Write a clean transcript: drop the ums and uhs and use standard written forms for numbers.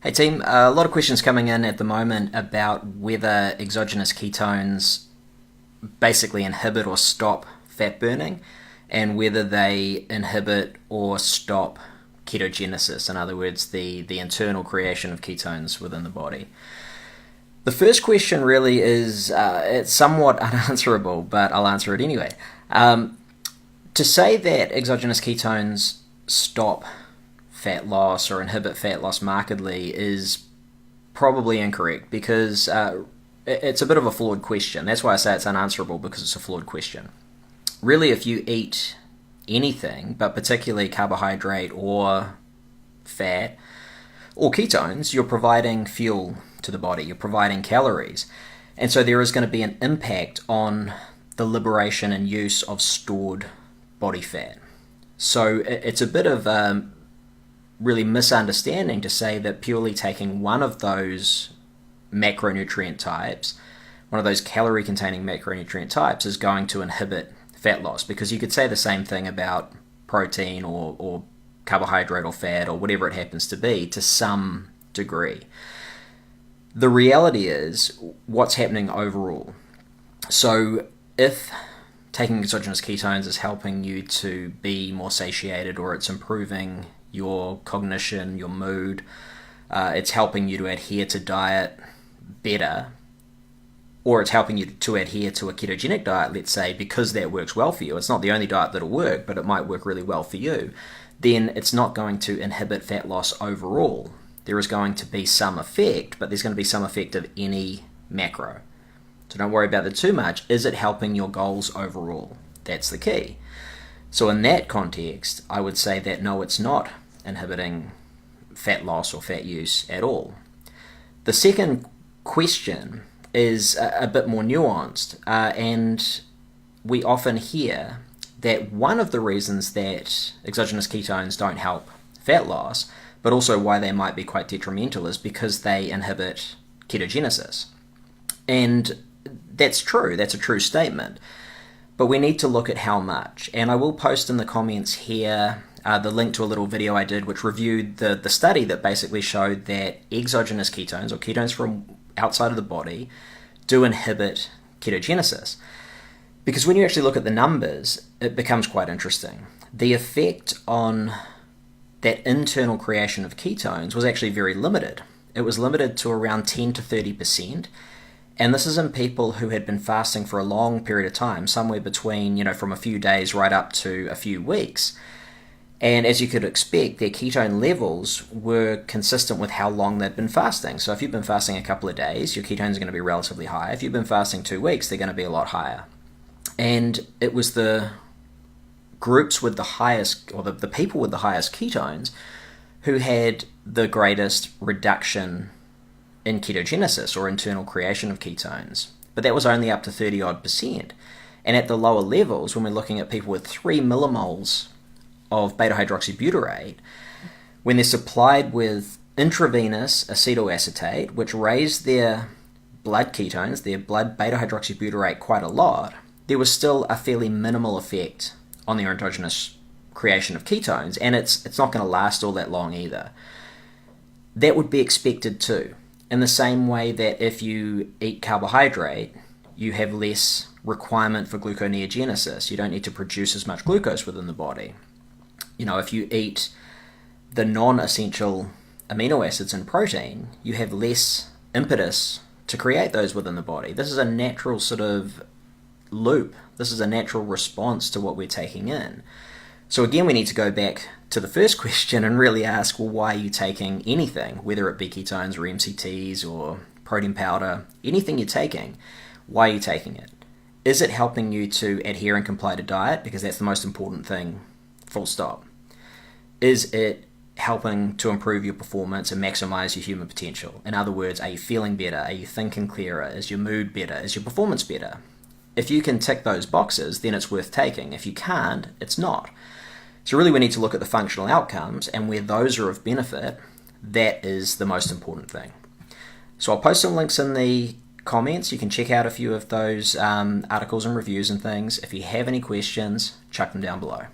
Hey team, a lot of questions coming in at the moment about whether exogenous ketones basically inhibit or stop fat burning and whether they inhibit or stop ketogenesis, in other words, the internal creation of ketones within the body. The first question really is it's somewhat unanswerable, but I'll answer it anyway. To say that exogenous ketones stop fat loss or inhibit fat loss markedly is probably incorrect because it's a bit of a flawed question. That's why I say it's unanswerable, because it's a flawed question. Really, if you eat anything, but particularly carbohydrate or fat or ketones, you're providing fuel to the body, you're providing calories. And so there is going to be an impact on the liberation and use of stored body fat. So it's a bit of really misunderstanding to say that purely taking one of those macronutrient types, one of those calorie containing macronutrient types, is going to inhibit fat loss, because you could say the same thing about protein or carbohydrate or fat or whatever it happens to be to some degree. The reality is what's happening overall. So if taking exogenous ketones is helping you to be more satiated, or it's improving your cognition, your mood, it's helping you to adhere to diet better, or it's helping you to adhere to a ketogenic diet, let's say, because that works well for you. It's not the only diet that'll work, but it might work really well for you. Then it's not going to inhibit fat loss overall. There is going to be some effect, but there's going to be some effect of any macro. So don't worry about that too much. Is it helping your goals overall? That's the key. So in that context, I would say that no, it's not inhibiting fat loss or fat use at all. The second question is a bit more nuanced, and we often hear that one of the reasons that exogenous ketones don't help fat loss, but also why they might be quite detrimental, is because they inhibit ketogenesis. And that's true, that's a true statement. But we need to look at how much. And I will post in the comments here the link to a little video I did which reviewed the study that basically showed that exogenous ketones, or ketones from outside of the body, do inhibit ketogenesis. Because when you actually look at the numbers, it becomes quite interesting. The effect on that internal creation of ketones was actually very limited. It was limited to around 10 to 30%. And this is in people who had been fasting for a long period of time, somewhere between, from a few days right up to a few weeks. And as you could expect, their ketone levels were consistent with how long they'd been fasting. So if you've been fasting a couple of days, your ketones are going to be relatively high. If you've been fasting 2 weeks, they're going to be a lot higher. And it was the groups with the highest, or the people with the highest ketones, who had the greatest reduction in ketogenesis, or internal creation of ketones. But that was only up to 30-odd%. And at the lower levels, when we're looking at people with 3 millimoles of beta-hydroxybutyrate, when they're supplied with intravenous acetoacetate, which raised their blood ketones, their blood beta-hydroxybutyrate, quite a lot, there was still a fairly minimal effect on their endogenous creation of ketones, and it's not going to last all that long either. That would be expected too. In the same way that if you eat carbohydrate, you have less requirement for gluconeogenesis. You don't need to produce as much glucose within the body. If you eat the non-essential amino acids and protein, you have less impetus to create those within the body. This is a natural sort of loop. This is a natural response to what we're taking in. So again, we need to go back to the first question and really ask, well, why are you taking anything, whether it be ketones or MCTs or protein powder, anything you're taking, why are you taking it? Is it helping you to adhere and comply to diet? Because that's the most important thing, full stop. Is it helping to improve your performance and maximize your human potential? In other words, are you feeling better? Are you thinking clearer? Is your mood better? Is your performance better? If you can tick those boxes, then it's worth taking. If you can't, it's not. So really we need to look at the functional outcomes, and where those are of benefit, that is the most important thing. So I'll post some links in the comments. You can check out a few of those articles and reviews and things. If you have any questions, chuck them down below.